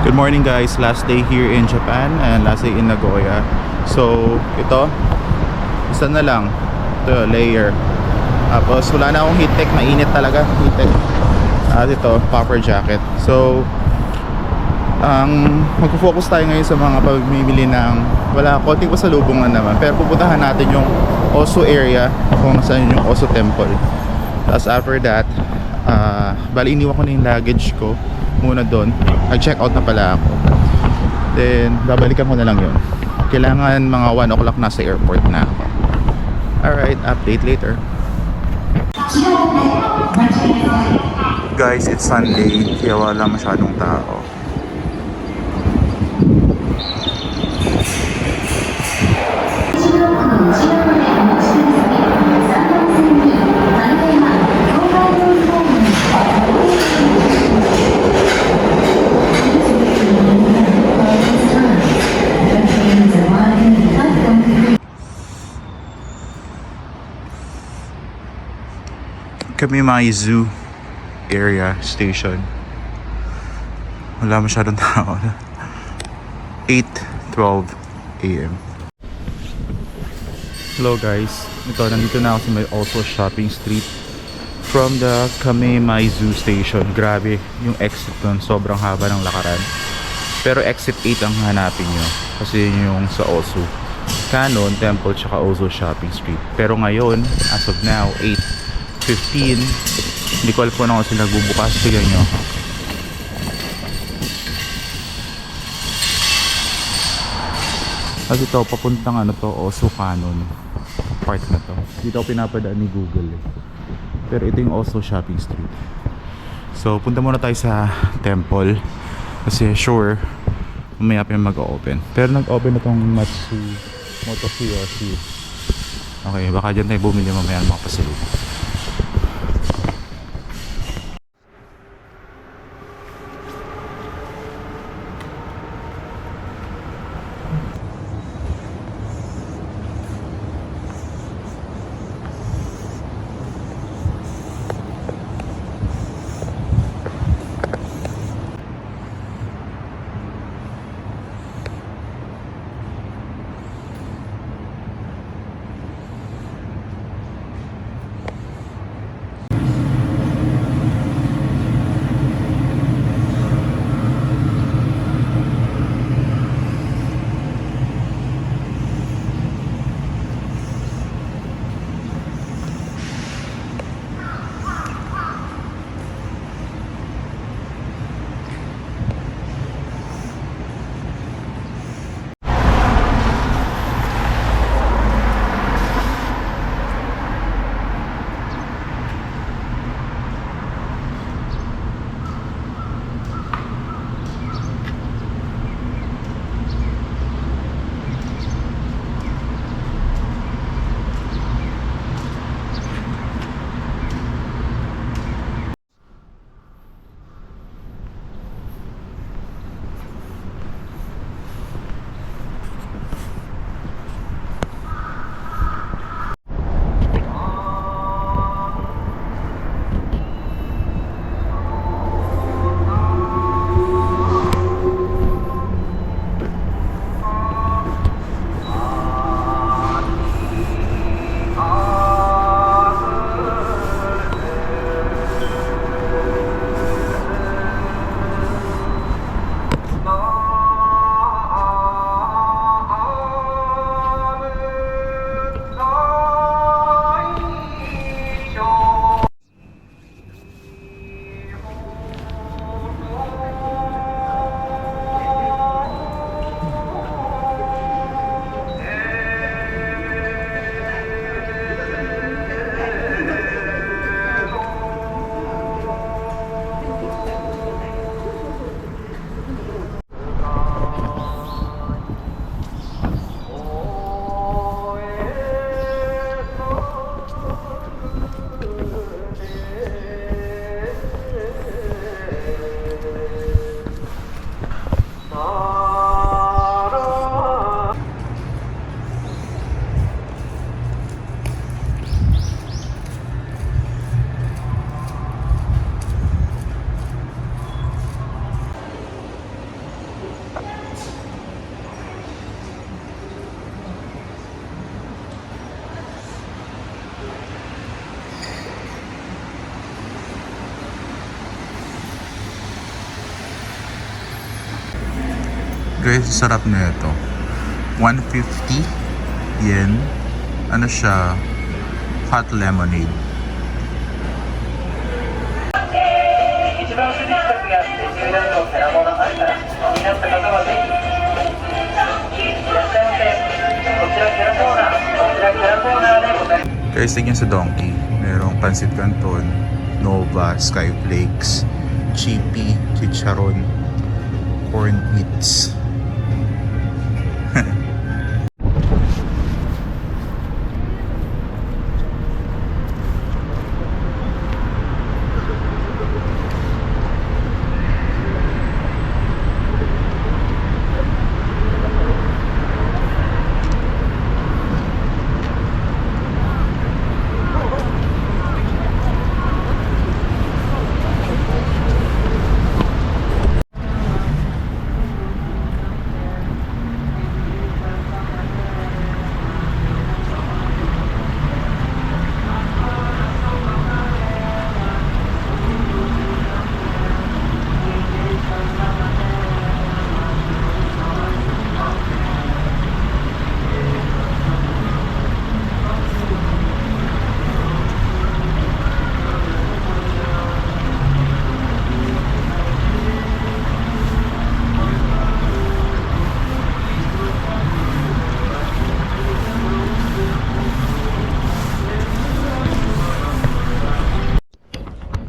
Good morning guys, last day here in Japan and last day in Nagoya. So ito, isa na lang, ito layer. Tapos wala na akong heat tech, mainit talaga heat tech. At ito, puffer jacket. So magpo-focus tayo ngayon sa mga pagmimili ng, wala, konting pasalubong na naman, pero pupuntahan natin yung Osu area kung nasaan yung Osu Temple. Tapos after that, bali iniwan ko na yung luggage ko muna doon. Nag-check out na pala ako. Then babalikan ko na lang yun. Kailangan mga 1 o'clock nasa airport na ako. Alright, update later. Guys, it's Sunday, kaya wala masyadong tao. Kamimaizu area station. Wala masyadong tao. 8:12 AM. Hello guys. Ito, nandito na ako sa may Osu Shopping Street from the Kamimaizu station. Grabe, yung exit nun, sobrang haba ng lakaran. Pero exit 8 ang hanapin nyo. Kasi yun yung sa Osu Canon, Temple, tsaka Osu Shopping Street. Pero ngayon, as of now, 8:15, hindi ko alam po na kung sila nagbubukas. Tignan nyo. Kasi ito, papuntang ano to, Osu Canon part na to. Dito ako pinapadaan ni Google eh. Pero ito yung Osu Shopping Street. So punta muna tayo sa Temple kasi sure mamaya pa yung mag-open. Pero nag-open na tong Motosuyoshi. Okay, baka dyan tayo bumili mamaya ng mga pasalubong. Guys, sarap na ito. 150 yen. Ano siya? Hot lemonade. 一番涼しくやって10段のキャラモンがあったら気になった方はぜひいらっしゃいませ。こちらキャラコーナー、こちらキャラコーナーでございます。 Guys, tingnan sa Donkey. Merong Pancit Canton, Nova, Skyflakes, Chippy, Chicharon, Corn Meats.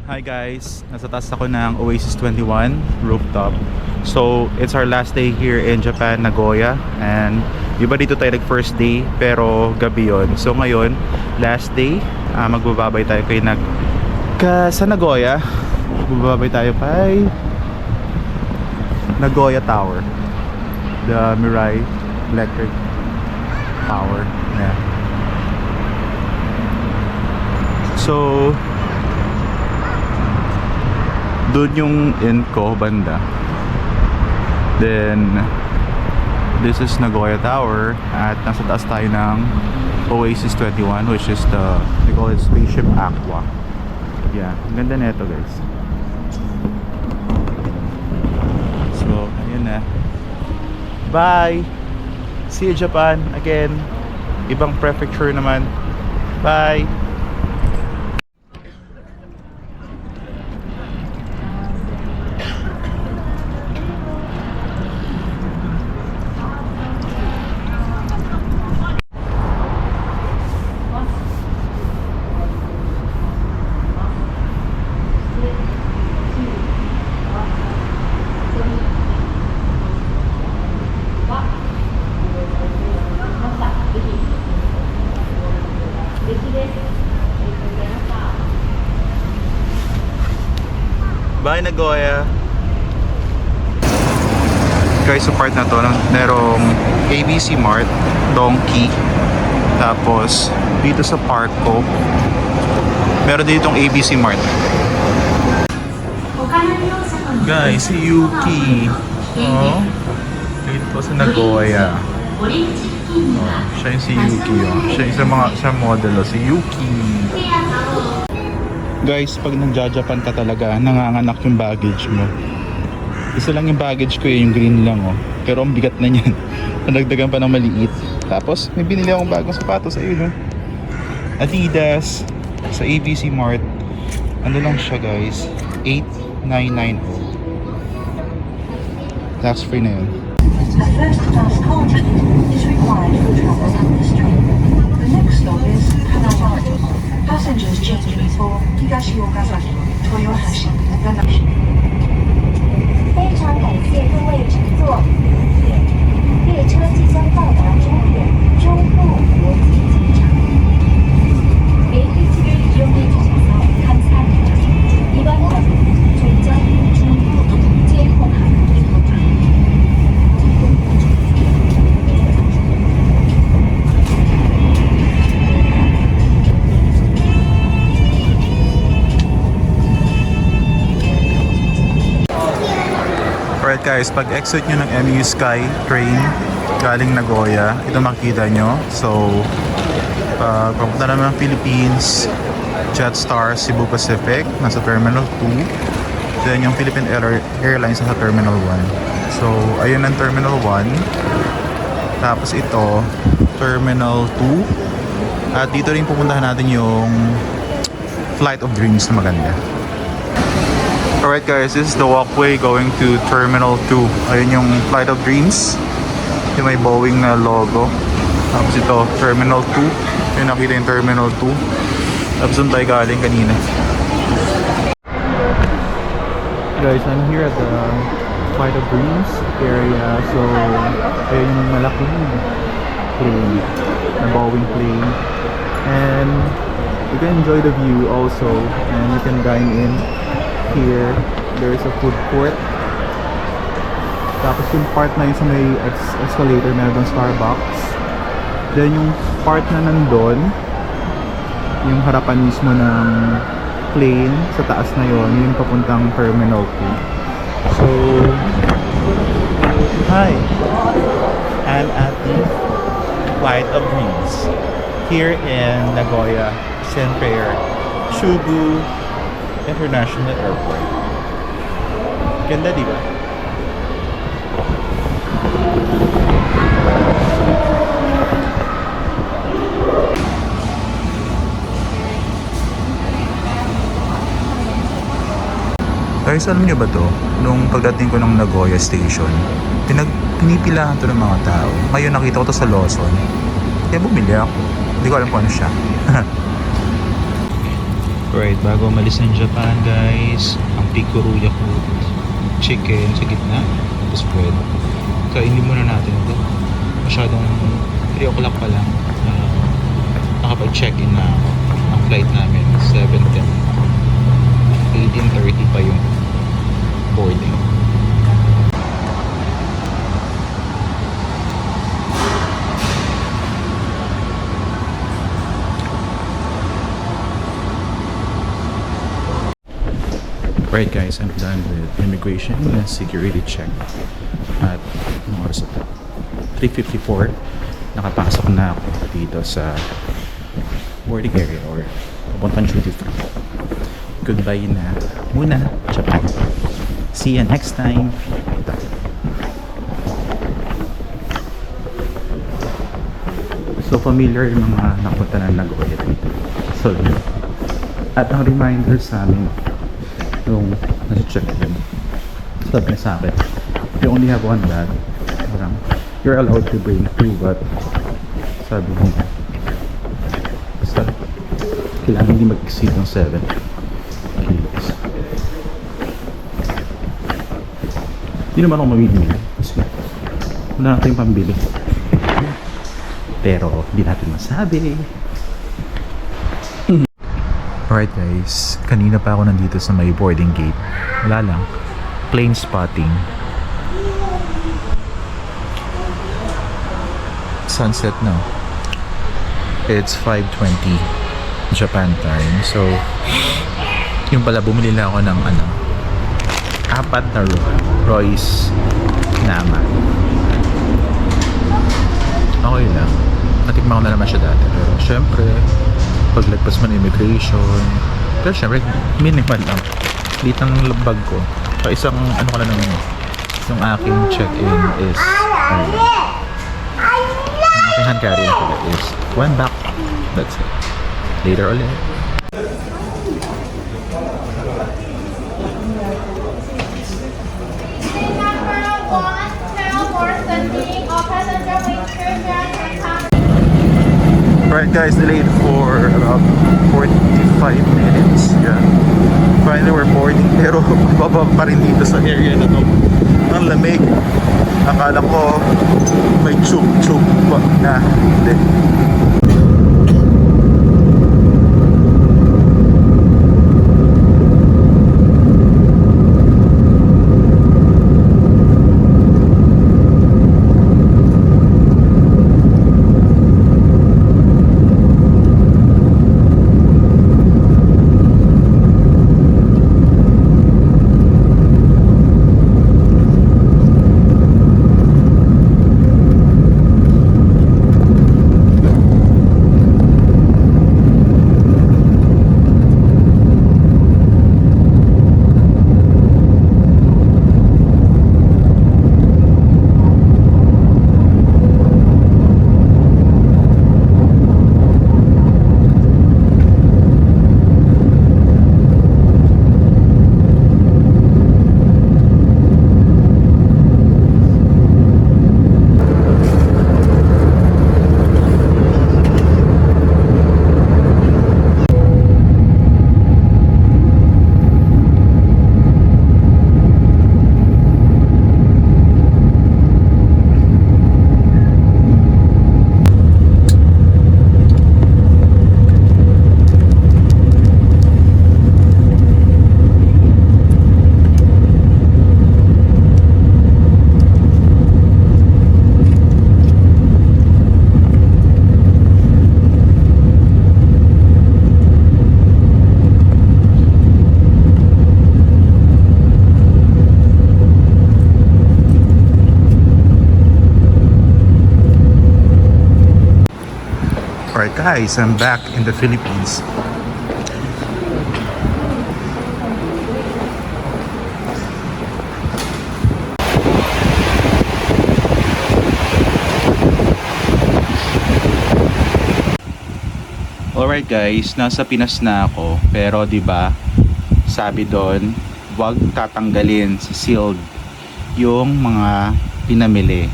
Hi guys, nasa taas ako ng Oasis 21 rooftop. So, it's our last day here in Japan, Nagoya. And iba dito tayo first day, pero gabi yon. So ngayon, last day, magbababay tayo sa Nagoya. Magbababay tayo kay Nagoya Tower. The Mirai Electric Tower. Yeah. So, doon yung end ko, banda. Then, this is Nagoya Tower. At nasa taas tayo ng Oasis 21, which is they call it Spaceship Aqua. Yeah, ang ganda nito guys. So, ayun na. Bye! See you Japan again. Ibang prefecture naman. Bye! Bye Nagoya! Guys, sa part na to, merong ABC Mart, Donkey, tapos dito sa park ko, meron dito yung ABC Mart. Guys, si Yuki. Oh, dito sa Nagoya. Oh, siya yung si Yuki. Oh. Siya yung sa model, si Yuki. Guys, pag nagja-Japan ka talaga, nanganganak yung baggage mo. Isa lang yung baggage ko yung green lang oh. Pero ang bigat na niyan. Nadagdagan pa ng maliit. Tapos, may binili akong bagong sapatos sa iyo, no? Adidas, sa ABC Mart. Ano lang siya guys? 8,990. Tax free na yun. The first class content is required for travel on this train. The next stop is Hanazaki. Passengers changing for Higashioka-zaki, Toyohashi, Ganashi. 非常感谢各位乘坐，列车即将到达终点中部国际机场。AT를 이용해 주셔서 감사합니다. 이번 항은 종전 중부 국제공항 Alright guys, pag exit nyo ng MU Sky train galing Nagoya, ito makikita nyo. So, papunta naman ng Philippines, Jetstar Cebu Pacific, nasa Terminal 2. Then yung Philippine Airlines sa Terminal 1. So, ayun ang Terminal 1. Tapos ito, Terminal 2. At dito rin pupuntahan natin yung Flight of Dreams na maganda. Alright guys, this is the walkway going to Terminal 2. Ayun yung Flight of Dreams. Yung may Boeing na logo. Tapos ito, Terminal 2. Yung nakita yung Terminal 2. Tapos doon tayo galing kanina. Guys, I'm here at the Flight of Dreams area. So, ayun yung malaking plane. Na Boeing plane. And you can enjoy the view also. And you can dine in. Here, there is a food court. Tapos yung part na yun sa may escalator, meron doon Starbucks. Then yung part na nandun, yung harapan mismo ng plane, sa taas na yun, yung papuntang Terminal 2. So, hi! I'm at the Flight of Dreams here in Nagoya, Senpaer, Chubu International Airport. Ganda, di ba? Guys, alam nyo ba to? Nung pagdating ko ng Nagoya Station, pinipilahan to ng mga tao. Ngayon nakita ko to sa Lawson. Kaya bumili ako. Hindi ko alam kung ano siya. Right, bago umalis ng Japan guys, ang Pikuru Yakult chicken sa gitna, tapos bread. Kainin muna natin ito. Masyadong 3 o'clock pa lang. Nakapag-check-in na ako. Ang flight namin, 7:10. 18:30 pa yung boarding. Right guys, I'm done with immigration and security check at anong oras ito? 3:54. Nakapasok na ako dito sa boarding area or papuntang duty free. Goodbye na muna, Japan. See you next time. So familiar yung mga napunta na Nagoya dito. So, at ang reminder sa amin yung nasa-check in, sabi niya sa akin, you only have one bag. Parang, you're allowed to bring 2, but sabi niya, basta kailangan hindi mag-exceed ng 7 kilos. Hindi naman ako mamimili kasi wala natin pambili, pero hindi natin masabi. Alright guys, kanina pa ako nandito sa may boarding gate. Wala lang, plane spotting. Sunset na. It's 5:20 Japan time. So, yung pala bumili na ako ng 4 na Royce Nama. Okay lang. Natikman ko na naman siya dati. Pero syempre, paglagpas mo ng immigration, pero syempre minimal lang, liit ang bag ko. So isang ko lang naman, yung aking check-in is ang aking hand carry pala is 1 back. That's it. Later ulit. Right guys, delayed for about 45 minutes. Yeah. Finally we're boarding, pero bababa pa rin dito sa area na to. Ang lamig. Akala ko may chug-chug pa na. Hindi. Guys, I'm back in the Philippines. Alright guys, nasa Pinas na ako. Pero 'di ba, sabi doon, wag tatanggalin sa sealed yung mga pinamili.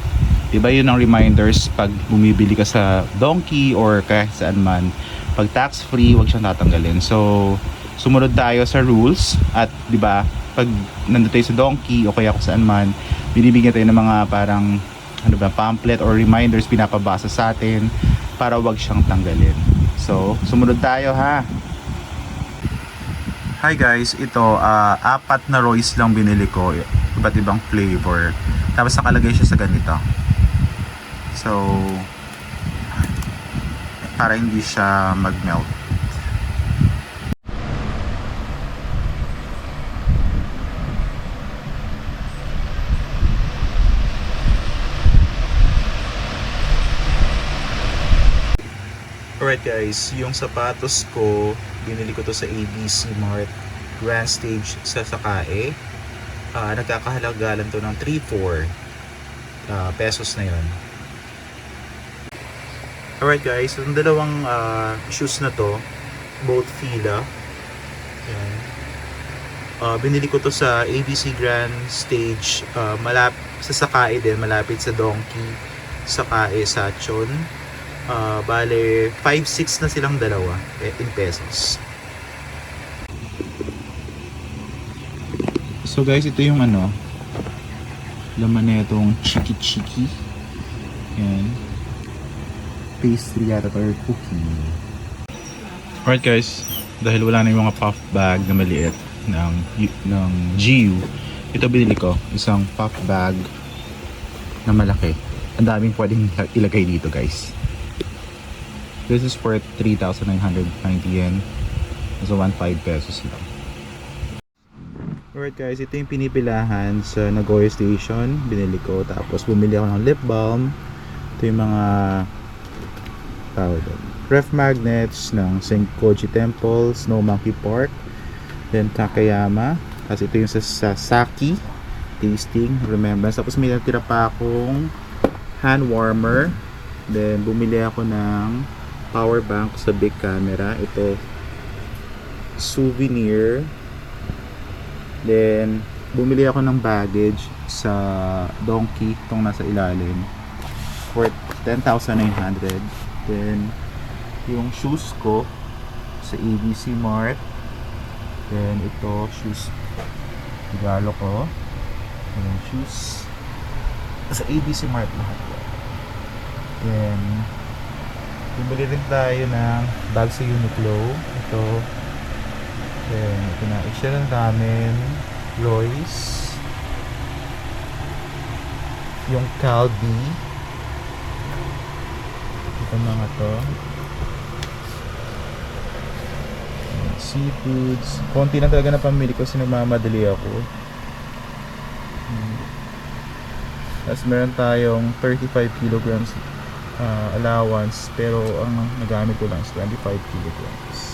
'Di ba 'yun ang reminders pag bumibili ka sa Donkey or kahit saan man. Pag tax free, wag siyang tatanggalin. So, sumunod tayo sa rules at 'di ba, pag nandito tayo sa Donkey o kaya kung saan man, binibigyan tayo ng mga parang ano ba, pamphlet or reminders pinapabasa sa atin para wag siyang tanggalin. So, sumunod tayo ha. Hi guys, ito 4 na Royce lang binili ko, iba't ibang flavor. Tapos nakalagay siya sa ganito. So, para hindi siya mag-melt. Alright guys, yung sapatos ko, binili ko to sa ABC Mart Grand Stage sa Sakae. Nagkakahalaga lang to ng 3-4 pesos na yon. Alright guys, yung dalawang shoes na to, both Fila. Yan. Binili ko to sa ABC Grand Stage sa Sakae din, malapit sa Donkey, Sakae, Sachon. Bale 5-6 na silang dalawa in pesos. So guys, ito yung laman na itong chiki. Yan, pastry yata or cookie. Alright guys, dahil wala na yung mga puff bag na maliit ng GU, ito binili ko, isang puff bag na malaki. Ang daming pwedeng ilagay dito guys. This is for 3,990 yen. So 15 pesos lang. Alright guys, ito yung pinipilahan sa Nagoya Station. Binili ko. Tapos bumili ako ng lip balm. Ito yung mga ref magnets ng Senkoji Temple, Snow Monkey Park, then Takayama. Tapos ito yung sa Sasaki tasting remembrance. Tapos may natira pa akong hand warmer. Then bumili ako ng power bank sa big camera. Ito souvenir. Then bumili ako ng baggage sa Donkey, itong nasa ilalim, for 10,900. Then yung shoes ko sa ABC Mart. Then ito shoes regalo ko. Yung shoes sa ABC Mart lahat. Then bumili rin tayo ng bag sa Uniqlo. Ito. Then, ito na. Excel namin. Royce. Yung Calbee. Ito mga to. Seafoods. Konti na talaga na pamili ko kasi nagmamadali ako. Tapos meron tayong 35 kilograms allowance, pero ang nagamit ko lang is 25 kilograms.